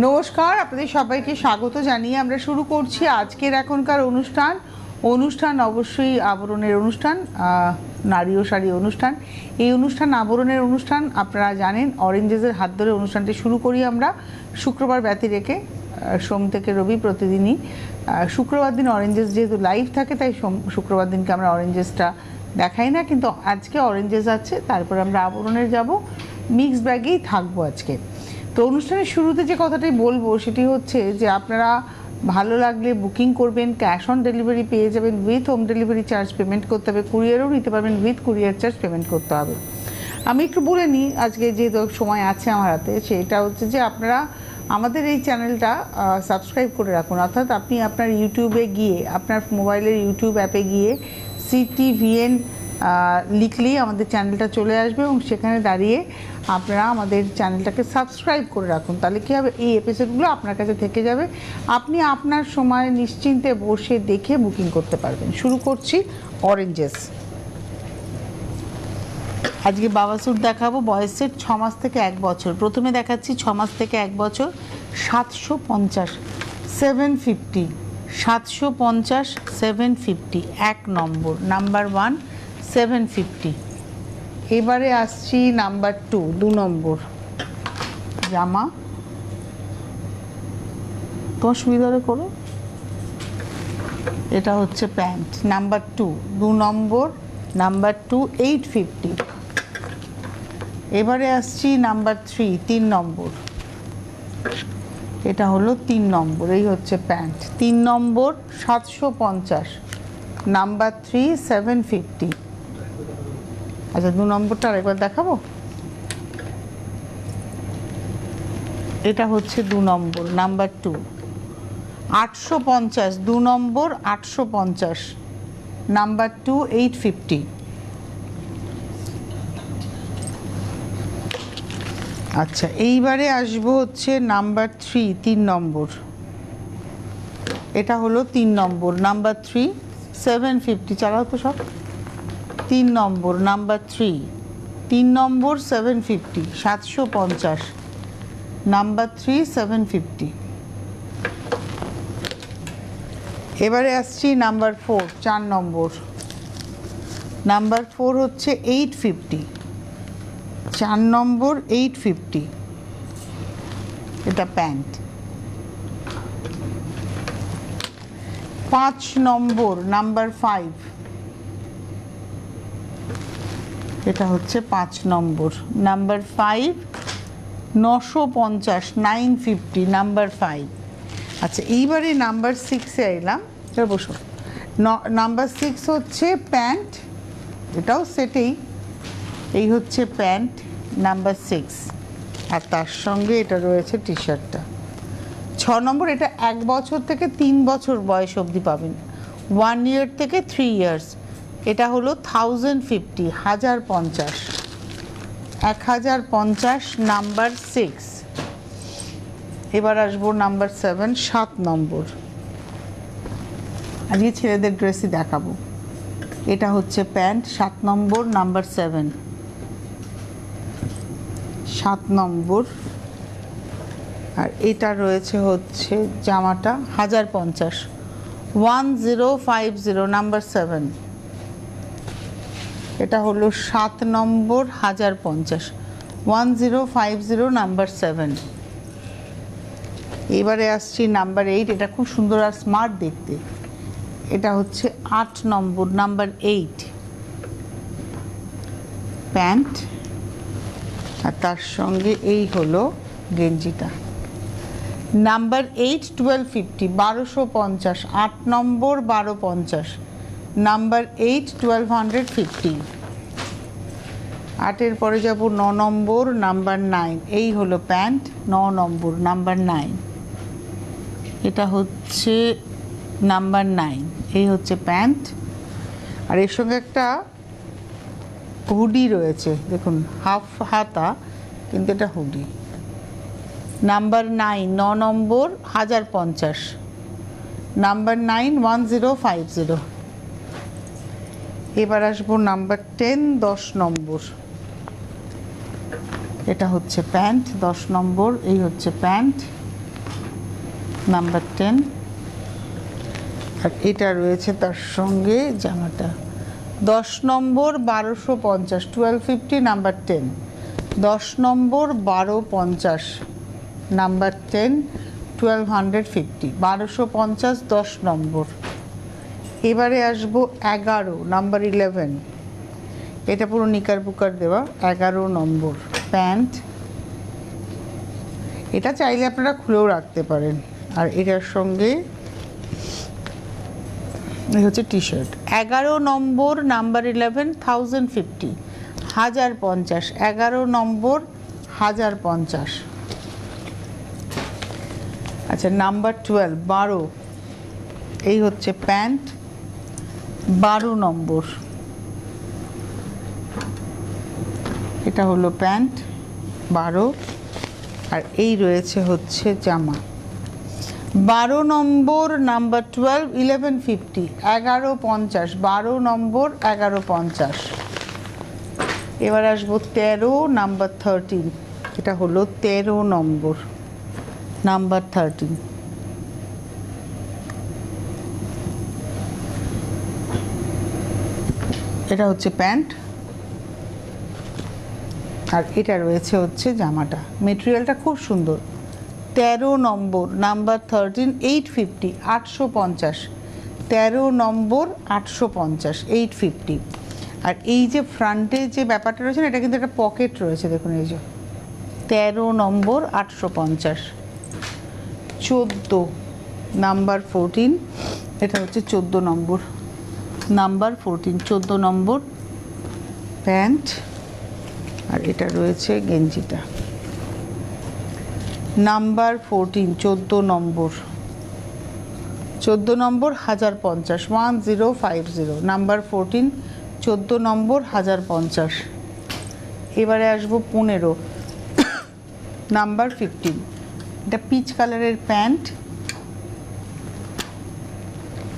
নমস্কার, আপনাদের সবাইকে স্বাগত জানিয়ে আমরা শুরু করছি আজকের এখনকার অনুষ্ঠান অবশ্যই আবরণের অনুষ্ঠান, নারী ও শাড়ি অনুষ্ঠান। এই অনুষ্ঠান আবরণের অনুষ্ঠান, আপনারা জানেন অরেঞ্জেসের হাত ধরে অনুষ্ঠানটি শুরু করি আমরা শুক্রবার ব্যতি রেখে, সোম থেকে রবি প্রতিদিনই। শুক্রবার দিন অরেঞ্জেস যেহেতু লাইভ থাকে তাই শুক্রবার দিনকে আমরা অরেঞ্জেসটা দেখাই না, কিন্তু আজকে অরেঞ্জেস আছে, তারপর আমরা আবরণের যাব, মিক্স ব্যাগেই থাকবো আজকে। তো অনুষ্ঠানের শুরুতে যে কথাটি বলবো সেটি হচ্ছে যে আপনারা ভালো লাগলে বুকিং করবেন, ক্যাশ অন ডেলিভারি পেয়ে যাবেন, with home delivery charge payment করতে হবে, কুরিয়ারও নিতে পারবেন, উইথ কুরিয়ার চার্জ পেমেন্ট করতে হবে। আমি একটু বলে নিই আজকে যেহেতু সময় আছে আমার হাতে, সেটা হচ্ছে যে আপনারা আমাদের এই চ্যানেলটা সাবস্ক্রাইব করে রাখুন। অর্থাৎ আপনি আপনার ইউটিউবে গিয়ে, আপনার মোবাইলের ইউটিউব অ্যাপে গিয়ে CTVN লিখলেই আমাদের চ্যানেলটা চলে আসবে এবং সেখানে দাঁড়িয়ে আপনারা আমাদের চ্যানেলটাকে সাবস্ক্রাইব করে রাখুন। তাহলে কী হবে, এই এপিসোডগুলো আপনার কাছে থেকে যাবে, আপনি আপনার সময় নিশ্চিন্তে বসে দেখে বুকিং করতে পারবেন। শুরু করছি অরেঞ্জেস। আজকে বাবা স্যুট দেখাবো, বয়সের 6 মাস থেকে 1 বছর। প্রথমে দেখাচ্ছি 6 মাস থেকে 1 বছর, 750, 750, 750, 750, 1 নম্বর, নাম্বার 1, 750। এবারে আসছি নাম্বার 2, 2 নম্বর জামা। তোমার সুবিধা করো। এটা হচ্ছে প্যান্ট, নাম্বার 2, 2 নম্বর, নাম্বার 2, 850। এবারে আসছি নাম্বার 3, 3 নম্বর। এটা হলো 3 নম্বর, এই হচ্ছে প্যান্ট, 3 নম্বর, 750, নাম্বার 3, 750। আচ্ছা, 2 নম্বরটা আরেকবার দেখাবো। এটা হচ্ছে 2 নম্বর, নাম্বার 2, 850, 2 নম্বর, 850, নাম্বার 2, 850। আচ্ছা, এইবারে আসবো হচ্ছে নাম্বার 3, 3 নম্বর। এটা হলো 3 নম্বর, নাম্বার 3, 750। চালাও তো সব। 3 নম্বর, নাম্বার 3, 3 নম্বর, 750, 750, নাম্বার 3, 750। এবারে আসছি নাম্বার 4, 4 নম্বর। নাম্বার 4 হচ্ছে 850, 4 নম্বর, 850। এটা প্যান্ট। 5 নম্বর, নাম্বার 5। এটা হচ্ছে 5 নম্বর, নাম্বার 5, 950, 950, নাম্বার 5। আচ্ছা, এইবারে নাম্বার 6-এ এলাম। এবার বসো। নাম্বার 6 হচ্ছে প্যান্ট, এটাও সেটেই, এই হচ্ছে প্যান্ট, নাম্বার 6, আর তার সঙ্গে এটা রয়েছে টি শার্টটা। 6 নম্বর, এটা 1 বছর থেকে 3 বছর বয়স অবধি পাবেন, 1 ইয়ার থেকে 3 ইয়ার্স। এটা হলো 1050, 1050, 1050, নাম্বার 6। এবার আসবো নাম্বার 7, 7 নম্বর। আজকে ছেলেদের ড্রেসই দেখাবো। এটা হচ্ছে প্যান্ট, 7 নম্বর, নাম্বার 7, 7 নম্বর। আর এটা রয়েছে হচ্ছে জামাটা, 1050, 1050, নাম্বার 7। এটা হলো 7 নম্বর, 1050, 1050, নাম্বার 7। এবারে আসছি নাম্বার 8। এটা খুব সুন্দর আর স্মার্ট দেখতে। এটা হচ্ছে 8 নম্বর, নাম্বার 8, প্যান্ট, আর তার সঙ্গে এই হলো গেঞ্জিটা। নাম্বার 8, 1250, 1250, 8 নম্বর, 1250, নাম্বার 8, 1250। 8-এর পরে যাব 9 নম্বর, নাম্বার 9। এই হলো প্যান্ট, 9 নম্বর, নাম্বার 9। এটা হচ্ছে নাম্বার 9, এই হচ্ছে প্যান্ট, আর এর সঙ্গে একটা হুডি রয়েছে, দেখুন হাফ হাতা, কিন্তু এটা হুডি। নাম্বার 9, 9 নম্বর, 1050, নাম্বার 9, 1050। এবার আসবো নাম্বার 10, 10 নম্বর। এটা হচ্ছে প্যান্ট 10 নম্বর, এই হচ্ছে প্যান্ট, নাম্বার 10, আর এটা রয়েছে তার সঙ্গে জামাটা 10 নম্বর 1250, 1250 নাম্বার 10, 10 নম্বর 1250 নাম্বার 10, 1250, 1250 10 নম্বর। এবারে আসবো 11 নাম্বার 11, এটা পুরো নিকার বুকার দেওয়া, 11 নম্বর প্যান্ট, এটা চাইলে আপনারা খুলেও রাখতে পারেন। আর এটার সঙ্গে এই হচ্ছে টি শার্ট। 11 নম্বর নাম্বার 11, 1050, 1050, 11 নম্বর 1050। আচ্ছা নাম্বার 12, 12, এই হচ্ছে প্যান্ট, 12 নম্বর, এটা হলো প্যান্ট 12, আর এই রয়েছে হচ্ছে জামা 12 নম্বর নাম্বার 12, 1150, 1150, 12 নম্বর 1150। এবার আসবো 13 নাম্বার 13, এটা হলো 13 নম্বর নাম্বার 13। এটা হচ্ছে প্যান্ট, আর এটা রয়েছে হচ্ছে জামাটা। মেটেরিয়ালটা খুব সুন্দর। 13 নম্বর নাম্বার 13, 850, 850, 13 নম্বর 850, 850। আর এই যে ফ্রন্টে যে ব্যাপারটা রয়েছে না, এটা কিন্তু একটা পকেট রয়েছে, দেখুন এই যে 13 নম্বর 850। 14 নাম্বার 14, এটা হচ্ছে 14 নম্বর নাম্বার 14, 14 নম্বর প্যান্ট, আর এটা রয়েছে গেঞ্জিটা। নাম্বার 14, 14 নম্বর, 14 নম্বর 1050, 1050, নাম্বার 14, 14 নম্বর 1050। এবারে আসবো 15 নাম্বার 15, এটা পিচ কালারের প্যান্ট,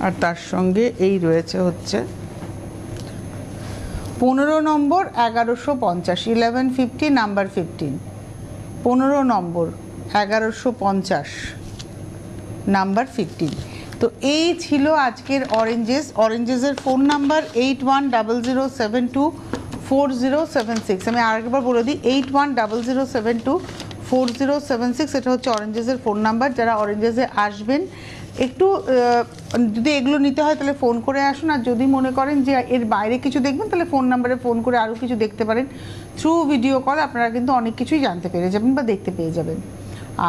আর তার সঙ্গে এই রয়েছে হচ্ছে 15 নম্বর 1150, 1150, নাম্বার 15, 15 নম্বর 1150, নাম্বার 15। তো এই ছিল আজকের অরেঞ্জেসের ফোন নাম্বার 8100724076। আমি আরেকবার বলে দিই, 8100724076, এটা হচ্ছে অরেঞ্জেসের ফোন নাম্বার। যারা অরেঞ্জেসে আসবেন একটু যদি এগুলো নিতে হয় তাহলে ফোন করে আসুন, আর যদি মনে করেন যে এর বাইরে কিছু দেখবেন তাহলে ফোন নাম্বারে ফোন করে আরও কিছু দেখতে পারেন। থ্রু ভিডিও কল আপনারা কিন্তু অনেক কিছুই জানতে পেরে যাবেন বা দেখতে পেয়ে যাবেন।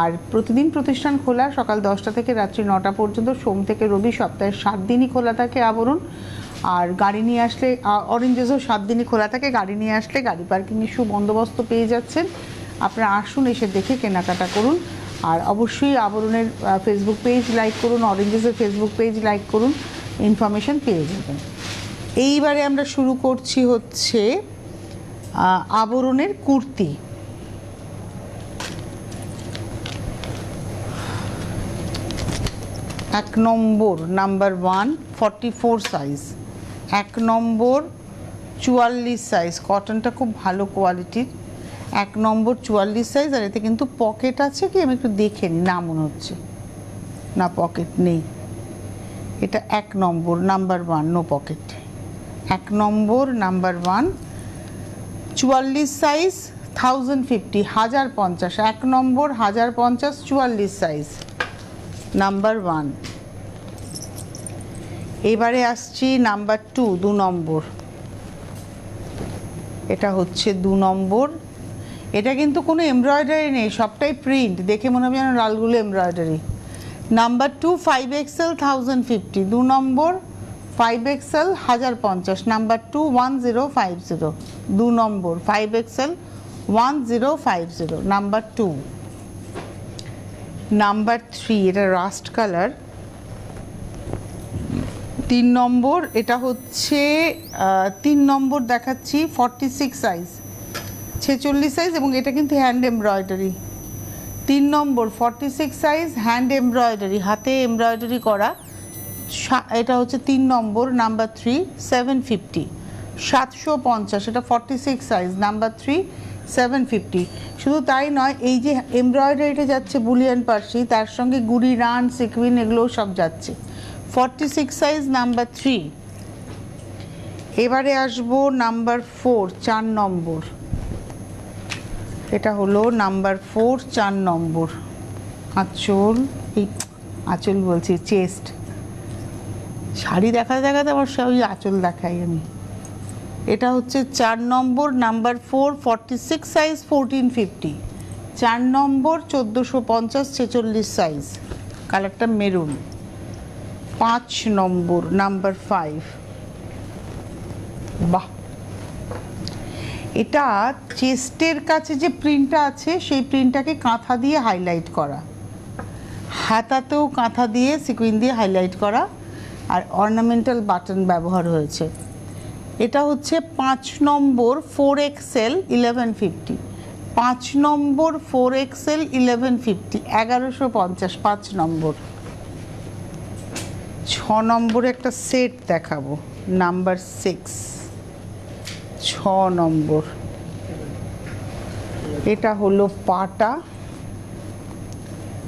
আর প্রতিদিন প্রতিষ্ঠান খোলা, সকাল 10টা থেকে রাত্রি 9টা পর্যন্ত, সোম থেকে রবি, সপ্তাহে 7 দিনই খোলা থাকে আবরণ। আর গাড়ি নিয়ে আসলে অরেঞ্জেসও 7 দিনই খোলা থাকে, গাড়ি নিয়ে আসলে গাড়ি পার্কিংয়ের সুবন্দোবস্ত পেয়ে যাচ্ছেন। আপনারা আসুন, এসে দেখে কেনাকাটা করুন। আর অবশ্যই আবরণের ফেসবুক পেজ লাইক করুন, অরেঞ্জেসের ফেসবুক পেজ লাইক করুন, ইনফরমেশন পেয়ে যাবেন। এইবারে আমরা শুরু করছি হচ্ছে আবরণের কুর্তি। এক নম্বর নাম্বার 1, 44 সাইজ, 1 নম্বর 44 সাইজ, কটনটা খুব ভালো কোয়ালিটির। 1 নম্বর 44 সাইজ, আর এতে কিন্তু পকেট আছে কি আমি একটু দেখে নিই, না মনে হচ্ছে না পকেট নেই। এটা 1 নম্বর নাম্বার 1, নো পকেট। 1 নম্বর নাম্বার 1, 44 সাইজ, 1050, 1050, 1 নম্বর 1050, 44 সাইজ, নাম্বার 1। এবারে আসছি নাম্বার 2, 2 নম্বর, এটা হচ্ছে 2 নম্বর। এটা কিন্তু কোনো এমব্রয়ডারি নেই, সবটাই প্রিন্ট, দেখে মনে হবে যেন লালগুলো এমব্রয়ডারি। নাম্বার 2, 5XL, 1050, 2 নম্বর 5XL, 1050, নাম্বার 2, 1050, 2 নম্বর 5XL, 1050, নাম্বার 2। নাম্বার 3, এটা রাস্ট কালার, 3 নম্বর, এটা হচ্ছে 3 নম্বর দেখাচ্ছি, 46 সাইজ, 46 সাইজ, এবং এটা কিন্তু হ্যান্ড এমব্রয়ডারি। 3 নম্বর 46 সাইজ, হ্যান্ড এমব্রয়ডারি, হাতে এমব্রয়ডারি করা। এটা হচ্ছে 3 নম্বর নাম্বার 3, 750, 750, এটা 46 সাইজ, নাম্বার 3, 750। শুধু তাই নয়, এই যে এমব্রয়ডারিটা যাচ্ছে বুলিয়ান পার্সি, তার সঙ্গে গুড়ি রান সিকুইন এগুলোও সব যাচ্ছে। 46 সাইজ নাম্বার 3। এবারে আসবো নাম্বার 4, 4 নম্বর। এটা হলো নাম্বার 4, 4 নম্বর। আঁচল, এই আঁচল বলছি, চেস্ট। শাড়ি দেখাতে দেখাতে আমার সবই আঁচল দেখাই আমি। এটা হচ্ছে 4 নম্বর, নাম্বার 4, 46 সাইজ, 1450। 4 নম্বর 1450, 46 সাইজ, কালারটা মেরুন। 5 নম্বর, নাম্বার 5। বাহ, এটা চেস্টের কাছে যে প্রিন্টটা আছে সেই প্রিন্টটাকে কাঁথা দিয়ে হাইলাইট করা, হাতাতেও কাঁথা দিয়ে সিকুইন দিয়ে হাইলাইট করা, আর অর্নামেন্টাল বাটন ব্যবহার হয়েছে। এটা হচ্ছে 5 নম্বর 4XL 1150। 5 নম্বর 4XL 1150, 1150, 5 নম্বর। 6 নম্বরে একটা সেট দেখাবো, নাম্বার 6, 6 নম্বর। এটা হলো পাটা,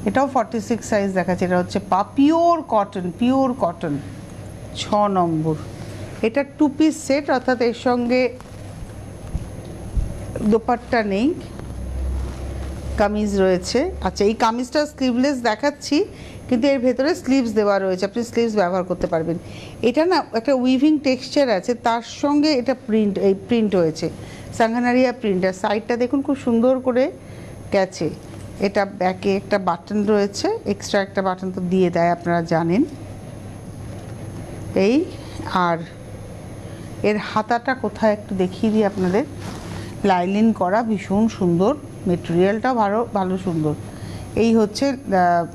এটাও 46 সাইজ দেখাচ্ছে। এটা হচ্ছে পা, পিওর কটন, পিওর কটন। 6 নম্বর। এটা 2 পিস সেট, অর্থাৎ এর সঙ্গে দোপাট্টা নেই, কামিজ রয়েছে। আচ্ছা, এই কামিজটা স্লিভলেস দেখাচ্ছি, কিন্তু এর ভেতরে স্লিভস দেওয়া রয়েছে, আপনি স্লিভস ব্যবহার করতে পারবেন। এটা না একটা উইভিং টেক্সচার আছে, তার সঙ্গে এটা প্রিন্ট, এই প্রিন্ট হয়েছে সাঙ্গানারিয়া প্রিন্টার। সাইডটা দেখুন খুব সুন্দর করে গেছে। এটা ব্যাকে একটা বাটন রয়েছে, এক্সট্রা একটা বাটন তো দিয়ে দেয়, আপনারা জানেন। এই, আর এর হাতাটা কোথায় একটু দেখিয়ে দিই আপনাদের। লাইলিন করা, ভীষণ সুন্দর, মেটেরিয়ালটাও ভালো ভালো সুন্দর। এই হচ্ছে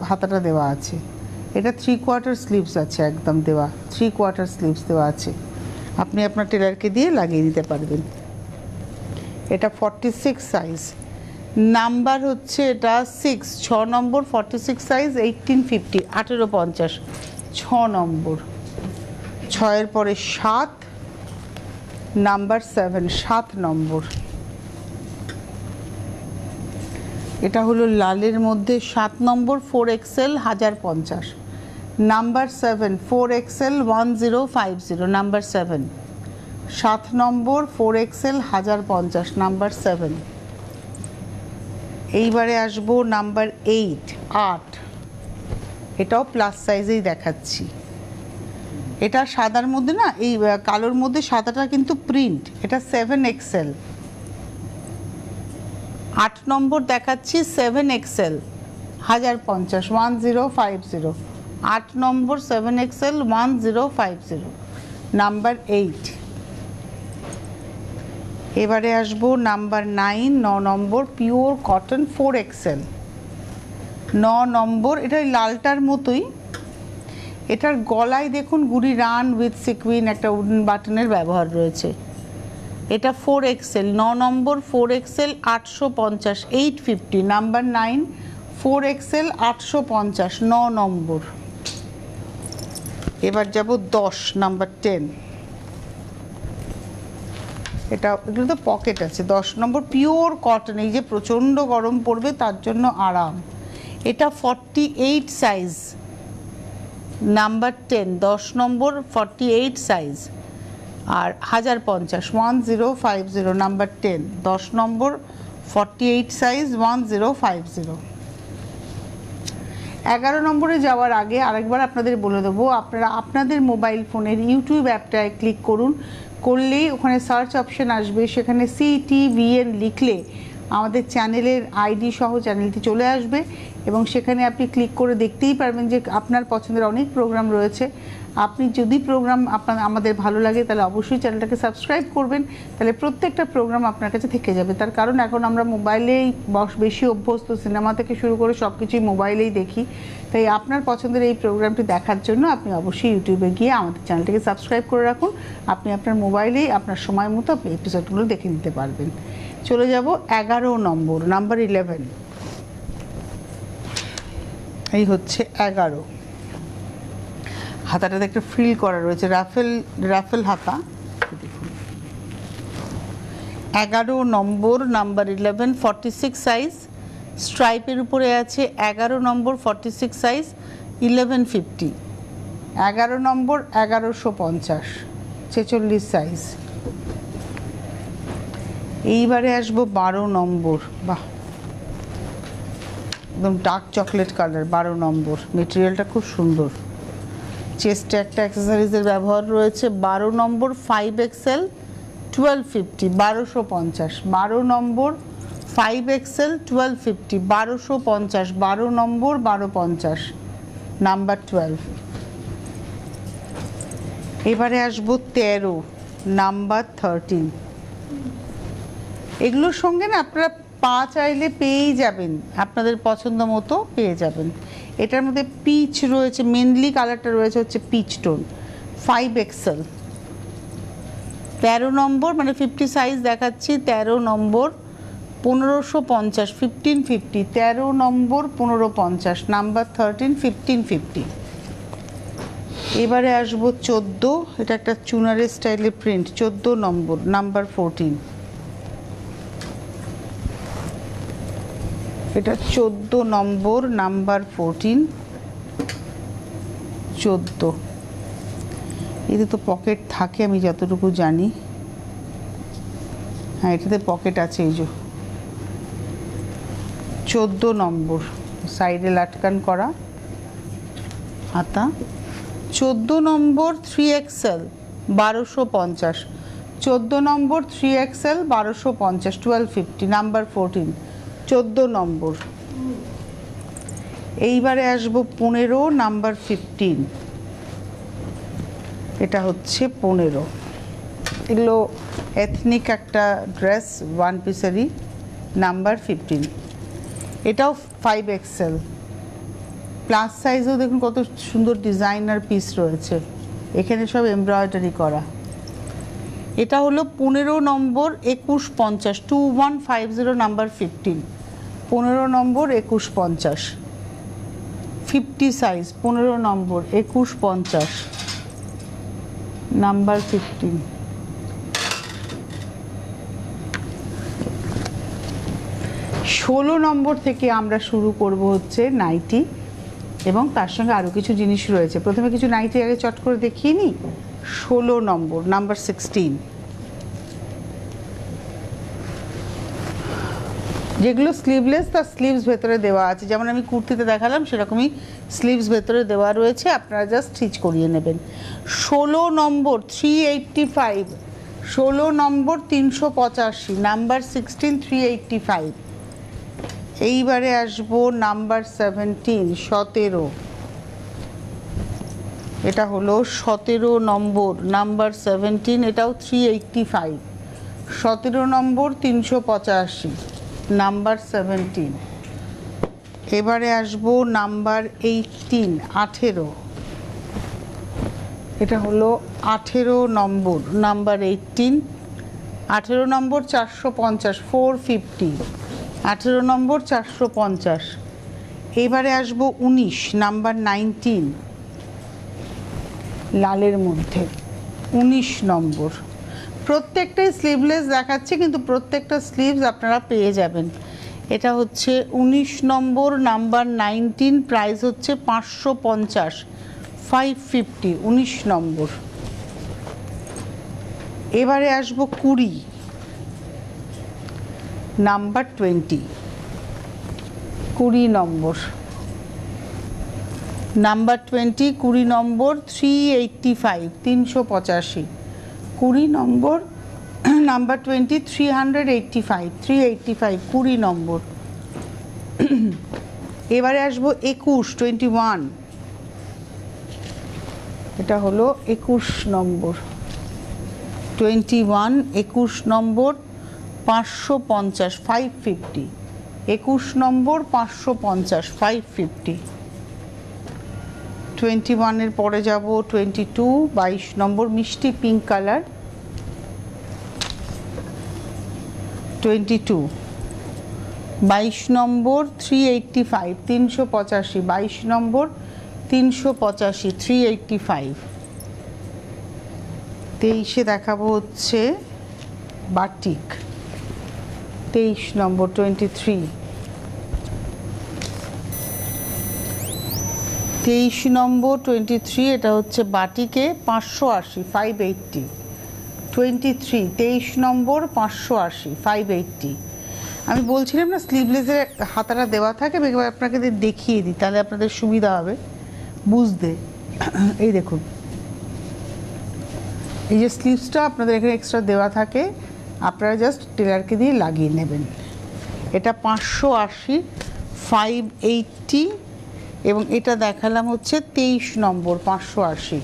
হাতাটা দেওয়া আছে। এটা 3/4 স্লিভস আছে, একদম দেওয়া 3/4 স্লিভস দেওয়া আছে। আপনি আপনার টেলারকে দিয়ে লাগিয়ে দিতে পারবেন। এটা 46 সাইজ, নাম্বার হচ্ছে এটা 6, 6 নম্বর, 46 সাইজ, 1850, 1850, 6 নম্বর। 6-এর পরে 7, নাম্বার 7, 7 নম্বর। এটা হলো লালের মধ্যে 7 নম্বর, 4XL 1050, নাম্বার 7, 4XL 1050, নাম্বার 7, 7 নম্বর 4XL 1050, নাম্বার 7। এইবারে আসবো নাম্বার 8, 8। এটাও প্লাস সাইজেই দেখাচ্ছি। এটা সাদার মধ্যে না, এই কালোর মধ্যে সাদাটা কিন্তু প্রিন্ট। এটা 7XL, 8 নম্বর দেখাচ্ছি, 7XL 1050, 1050, 8 নম্বর 7XL 1050, নাম্বার 8। এবারে আসবো নাম্বার 9, 9 নম্বর, পিওর কটন, 4XL, 9 নম্বর। এটা ওই লালটার মতোই। এটার গলায় দেখুন গুড়ি রান উইথ সিকুইন, একটা উডেন বাটনের ব্যবহার রয়েছে। এটা 4XL, 9 নম্বর, 4XL 850, 850, নাম্বার 9, 4XL 850, 9 নম্বর। এবার যাব 10, নাম্বার 10। এটা, এগুলো তো পকেট আছে। 10 নম্বর পিওর কটন, এই যে প্রচণ্ড গরম পড়বে তার জন্য আরাম। এটা 48 সাইজ, নাম্বার 10, 10 নম্বর, 48 সাইজ, আর 1050, 1050, নাম্বার 10, 10 নম্বর, 48 সাইজ, 1050। 11 নম্বরে যাওয়ার আগে আরেকবার আপনাদের বলে দেবো, আপনারা আপনাদের মোবাইল ফোনের ইউটিউব অ্যাপটায় ক্লিক করুন, করলেই ওখানে সার্চ অপশন আসবে, সেখানে CTVN লিখলে আমাদের চ্যানেলের আইডি সহ চ্যানেলটি চলে আসবে, এবং সেখানে আপনি ক্লিক করে দেখতেই পারবেন যে আপনার পছন্দের অনেক প্রোগ্রাম রয়েছে। আপনি যদি প্রোগ্রাম আমাদের ভালো লাগে তাহলে অবশ্যই চ্যানেলটাকে সাবস্ক্রাইব করবেন, তাহলে প্রত্যেকটা প্রোগ্রাম আপনার কাছে থেকে যাবে। তার কারণ এখন আমরা মোবাইলেই বেশি অভ্যস্ত, সিনেমা থেকে শুরু করে সব কিছুই মোবাইলেই দেখি। তাই আপনার পছন্দের এই প্রোগ্রামটি দেখার জন্য আপনি অবশ্যই ইউটিউবে গিয়ে আমাদের চ্যানেলটাকে সাবস্ক্রাইব করে রাখুন। আপনি আপনার মোবাইলেই আপনার সময় মতো আপনি এপিসোডগুলো দেখে নিতে পারবেন। চলে যাব 11 নম্বর, নাম্বার 11। এই হচ্ছে 11। হাতাটাতে একটা ফ্রিল করা রয়েছে, রাফেল হাতা। দেখুন 11 নম্বর নাম্বার 11 46 সাইজ, স্ট্রাইপের উপরে আছে 11 নম্বর 46 সাইজ 1150, 11 নম্বর 1150 46 সাইজ। এইবারে আসবো 12 নম্বর, বাহ একদম ডার্ক চকলেট কালার, 12 নম্বর, মেটেরিয়ালটা খুব সুন্দর, চেস্টে একটা অ্যাক্সেসরিজের ব্যবহার রয়েছে। 12 নম্বর 5XL 1250, 1250, 12 নম্বর 5XL 1250, 1250, 12 নম্বর 1250, নাম্বার 12। এবারে আসবো 13 নাম্বার 13। এগুলোর সঙ্গে না আপনারা পা চাইলে পেয়েই যাবেন, আপনাদের পছন্দ মতো পেয়ে যাবেন। এটার মধ্যে পিচ রয়েছে, মেনলি কালারটা রয়েছে হচ্ছে পিচ টোন, 5XL। 13 নম্বর মানে 50 সাইজ দেখাচ্ছি, 13 নম্বর 1550, 1550, 13 নম্বর 1550, নাম্বার 13 1550। এবারে আসবো 14, এটা একটা চুনারের স্টাইলে প্রিন্ট, 14 নম্বর নাম্বার 14। এটা 14 নম্বর নাম্বার 14, 14। এতে তো পকেট থাকে আমি যতটুকু জানি, হ্যাঁ এটাতে পকেট আছে, এই যে 14 নম্বর, সাইডে লাটকান করা হাতা। 14 নম্বর 3XL 1250, 14 নম্বর 3XL 1250, 1250, নাম্বার 14, 14 নম্বর। এইবারে আসবো 15 নাম্বার 15, এটা হচ্ছে 15। এগুলো এথনিক একটা ড্রেস, ওয়ান পিসেরই, নাম্বার 15। এটাও 5XL, প্লাস সাইজও দেখুন কত সুন্দর ডিজাইনার পিস রয়েছে, এখানে সব এমব্রয়ডারি করা। এটা হলো 15 নম্বর 2150, 2150, নাম্বার 15, 15 নম্বর 2150, 50 সাইজ, 15 নম্বর 2150, নাম্বার 15। ষোলো নম্বর থেকে আমরা শুরু করব হচ্ছে নাইটি, এবং তার সঙ্গে আরও কিছু জিনিস রয়েছে। প্রথমে কিছু নাইটি আগে চট করে দেখিয়ে নিই। 16 নম্বর নাম্বার 16, যেগুলো স্লিভলেস, তার স্লিভস ভেতরে দেওয়া আছে, যেমন আমি কুর্তিতে দেখালাম সেরকমই স্লিভস ভেতরে দেওয়া রয়েছে, আপনারা জাস্ট স্টিচ করিয়ে নেবেন। 16 নম্বর 385, 16 নম্বর 385, নাম্বার 16 385। এইবারে আসবো নাম্বার 17, 17, এটা হলো 17 নম্বর নাম্বার 17, এটাও 385, 17 নম্বর 385, নাম্বার 17। এবারে আসবো নাম্বার 18, 18, এটা হলো 18 নম্বর নাম্বার 18, 18 নম্বর 450, 450, 18 নম্বর 450। এবারে আসবো 19 নাম্বার 19, লালের মধ্যে 19 নম্বর। প্রত্যেকটাই স্লিভলেস দেখাচ্ছে, কিন্তু প্রত্যেকটা স্লিভস আপনারা পেয়ে যাবেন। এটা হচ্ছে 19 নম্বর নাম্বার 19, প্রাইস হচ্ছে 550, 550, 19 নম্বর। এবারে আসবো 20 নাম্বার 20, 20 নম্বর নাম্বার 20, 20 নম্বর 385, 385, 20 নম্বর নাম্বার 20, 385, 385, 20 নম্বর। এবারে আসবো 21, 21, এটা হলো 21 নম্বর 21, 21 নম্বর 550, 550, 21 নম্বর 550, 550। 21-এর পরে যাব 22, 22 নম্বর মিষ্টি পিঙ্ক কালার, 22, 22 নম্বর 385, 385, 22 নম্বর 385, 385। 23-এ দেখাবো হচ্ছে বাটিক, 23 নম্বর 23, 23 নম্বর 23, এটা হচ্ছে বাটিকে 580, 580, 23, 23 নম্বর 580, 580। আমি বলছিলাম না স্লিভলেসের হাতাটা দেওয়া থাকে, এবার আপনাকে দেখিয়ে দিই তাহলে আপনাদের সুবিধা হবে বুঝতে। এই দেখুন, এই যে স্লিভসটা আপনাদের এখানে এক্সট্রা দেওয়া থাকে, আপনারা জাস্ট টেলারকে দিয়ে লাগিয়ে নেবেন। এটা 580, 580, এবং এটা দেখালাম হচ্ছে 23 নম্বর 580।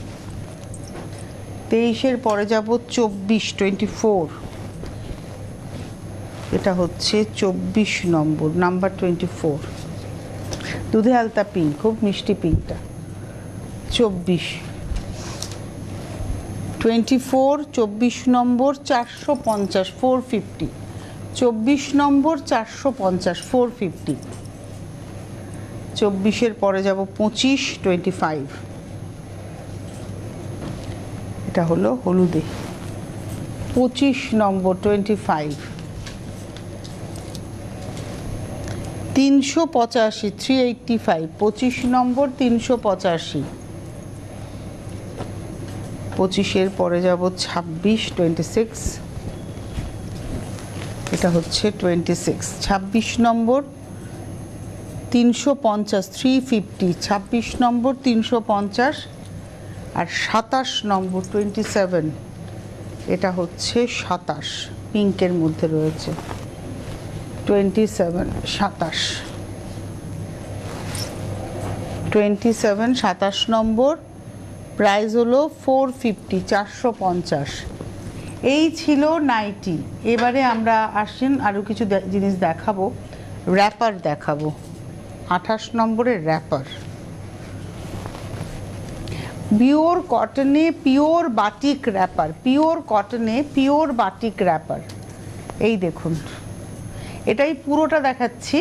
23-এর পরে যাব 24, 24, এটা হচ্ছে 24 নম্বর, নাম্বার 24, দুধে আলতা পিঙ্ক, খুব মিষ্টি পিঙ্কটা। 24, 24, 24 নম্বর 450, 450, 24 নম্বর 450, 450। 24-এর পরে যাব 25, 25, এটা হলো হলুদে। 25 নম্বর 25, 385, 385, 25 নম্বর 385। 25-এর পরে যাব 26, 26, এটা হচ্ছে 26, 26 নম্বর 350, 350, 26 নম্বর 350, আর 27 নম্বর 27, এটা হচ্ছে 27, পিঙ্কের মধ্যে রয়েছে 27, 27, 27, 27 নম্বর, প্রাইস হলো 450, 450। এই ছিল নাইটি। এবারে আমরা আসেন আরও কিছু জিনিস দেখাবো, র্যাপার দেখাবো। 28 নম্বরের র্যাপার, পিওর কটনে পিওর বাটিক র্যাপার, পিওর কটনে পিওর বাটিক র্যাপার। এই দেখুন, এটাই পুরোটা দেখাচ্ছি,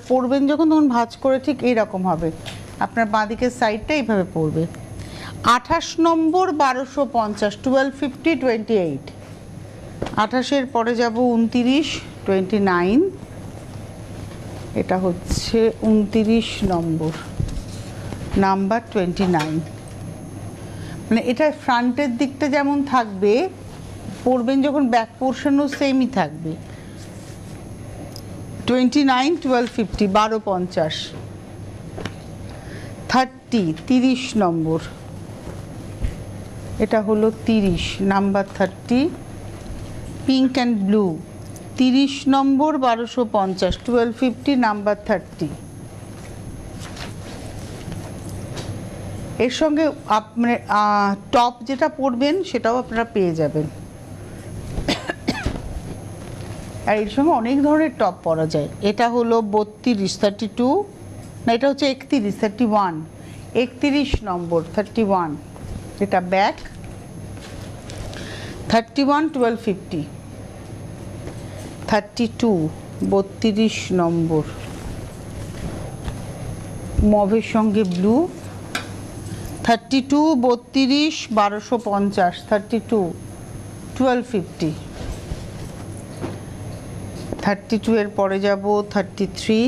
পরবেন যখন তখন ভাঁজ করে ঠিক এইরকম হবে, আপনার বাঁদিকের সাইডটা এইভাবে পড়বে। 28 নম্বর 1250, 1250, 28। 28-এর পরে যাব 29, 29, এটা হচ্ছে 29 নম্বর, নাম্বার 29। মানে এটা ফ্রন্টের দিকটা যেমন থাকবে, পরবেন যখন ব্যাক পোর্শনও সেমই থাকবে। 29, 1250, 1250। 30, 30 নম্বর, এটা হলো 30, number 30, pink and blue. 30 number 1250, 1250, number 30। এর সঙ্গে মানে টপ যেটা পরবেন সেটাও আপনারা পেয়ে যাবেন, আর এর সঙ্গে অনেক ধরনের টপ পরা যায়। এটা হলো 32, 32, না এটা হচ্ছে 31, 31, 31 নম্বর 31, এটা ব্যাক। 31, 1250, 32, 32 নম্বর, মভের সঙ্গে ব্লু। 32, 32, 1250, 32, 1250। 32-এর পরে যাব 33,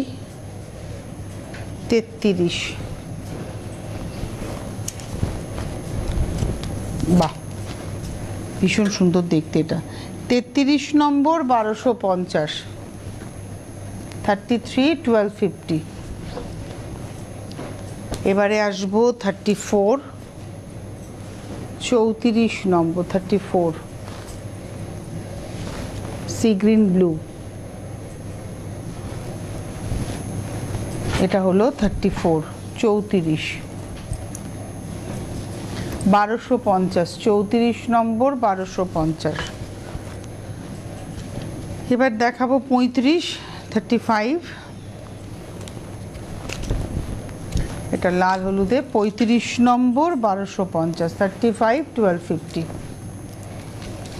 33, বাহ ভীষণ সুন্দর দেখতে এটা। 33 নম্বর 1250, 33, 1250। এবারে আসবো 34, 34 নম্বর 34, সি গ্রিন ব্লু, এটা হলো 34, 34, 1250, 34 নম্বর 1250। এবার দেখাবো 35, 35, এটা লাল হলুদে। 35 নম্বর 1250, 35, 1250।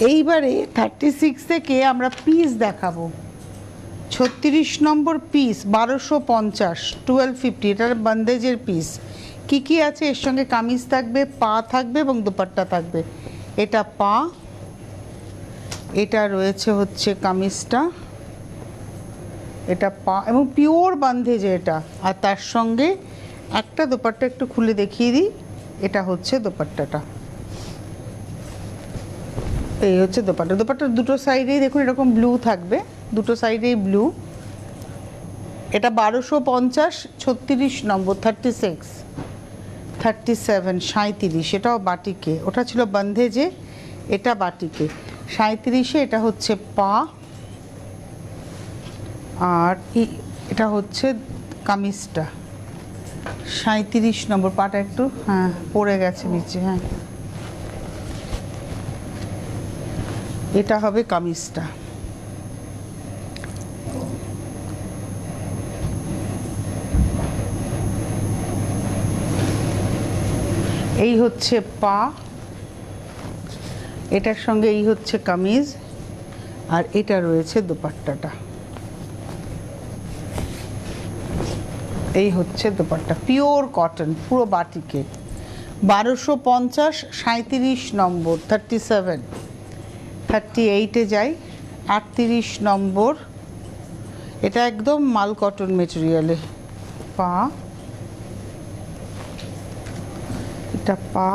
এইবারে 36 থেকে আমরা পিস দেখাবো। 36 নম্বর পিস 1250, 1250, এটার বন্দেজের পিস। কি কি আছে এর সঙ্গে? কামিজ থাকবে, পা থাকবে এবং দুপাট্টা থাকবে। এটা পা, এটা রয়েছে হচ্ছে কামিজটা, এটা পা এবং পিওর বান্ধেজে এটা। আর তার সঙ্গে একটা দোপাট্টা একটু খুলে দেখিয়ে দিই, এটা হচ্ছে দোপাট্টাটা, এই হচ্ছে দোপাট্টা। দোপাট্টার দুটো সাইডেই দেখুন এরকম ব্লু থাকবে, দুটো সাইডেই ব্লু। এটা 1250, 36 নম্বর, 36, 37, 37, এটাও বাটিকে, ওটা ছিল বান্ধেজে, এটা বাটিকে। 37-এ এটা হচ্ছে পা, আর এটা হচ্ছে কামিজটা। 37 নম্বর, পাটা একটু হ্যাঁ পড়ে গেছে নিচে, হ্যাঁ এটা হবে কামিজটা। এই হচ্ছে পা, এটার সঙ্গে এই হচ্ছে কামিজ, আর এটা রয়েছে দোপাট্টাটা। এই হচ্ছে দোপাট্টা, পিওর কটন, পুরো বাটিকে। 1250, 37 নম্বর, 37, 38-এ যাই, 38 নম্বর। এটা একদম মাল কটন মেটেরিয়ালে। পা, এটা পা,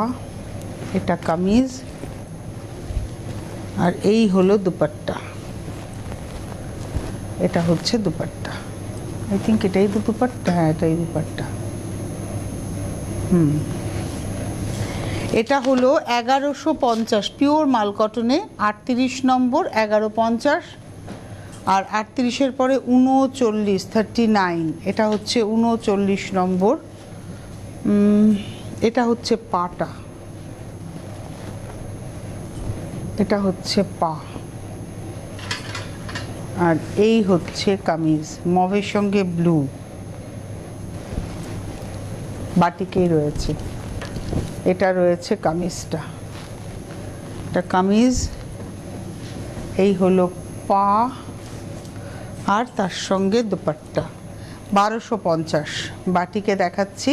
এটা কামিজ, আর এই হলো দুপাট্টা। এটা হচ্ছে দুপাট্টা, আই থিঙ্ক এটাই তো দুপাট্টা, হ্যাঁ এটাই দুপাট্টা। এটা হলো 1150, পিওর মাল কটনে, 38 নম্বর, 1150। আর 38-এর পরে 39, 39, এটা হচ্ছে 39 নম্বর। এটা হচ্ছে পাটা, এটা হচ্ছে পা, আর এই হচ্ছে কামিজ, মভের সঙ্গে ব্লু, বাটিকেই রয়েছে। এটা রয়েছে কামিজটা, এটা কামিজ, এই হলো পা, আর তার সঙ্গে দুপাট্টা। 1250, বাটিকে দেখাচ্ছি,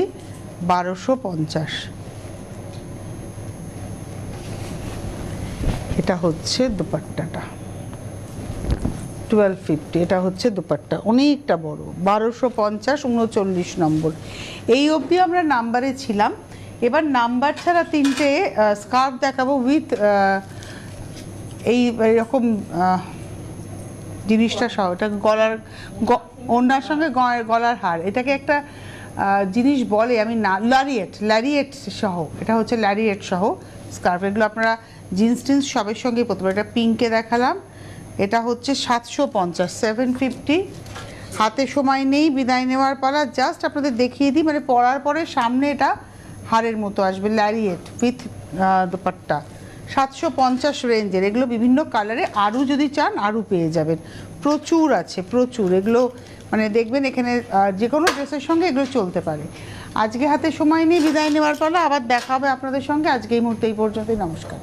1250। এটা হচ্ছে দুপাট্টাটা, 1250, এটা হচ্ছে দুপাট্টা, অনেকটা বড়। 1250, 39 নম্বর। এই অবধি আমরা নাম্বারে ছিলাম। এবার নাম্বার ছাড়া তিনটে স্কার্ফ দেখাবো উইথ এইরকম জিনিসটা সহ। এটা গলার, ওনার সঙ্গে গলার হার, এটাকে একটা জিনিস বলে, আমি না, ল্যারিয়েট, ল্যারিয়েট সহ, এটা হচ্ছে ল্যারিয়েট সহ স্কার্ফ। এগুলো আপনারা জিন্স টিন্স সবের সঙ্গেই পরতে পারেন। এটা পিঙ্কে দেখালাম, এটা হচ্ছে 750, 750। হাতে সময় নেই, বিদায় নেওয়ার পালা, জাস্ট আপনাদের দেখিয়ে দিই, মানে পরার পরে সামনে এটা হারের মতো আসবে, ল্যারিয়েট উইথ দুপাট্টা। 750 রেঞ্জের, এগুলো বিভিন্ন কালারে, আরও যদি চান আরও পেয়ে যাবেন, প্রচুর আছে, প্রচুর। এগুলো মানে দেখবেন এখানে যে কোনো ড্রেসের সঙ্গে এগুলো চলতে পারে। আজকে হাতে সময় নেই, বিদায় নেওয়ার পালা, আবার দেখা হবে আপনাদের সঙ্গে। আজকে এই মুহূর্তে এই পর্যন্তই, নমস্কার।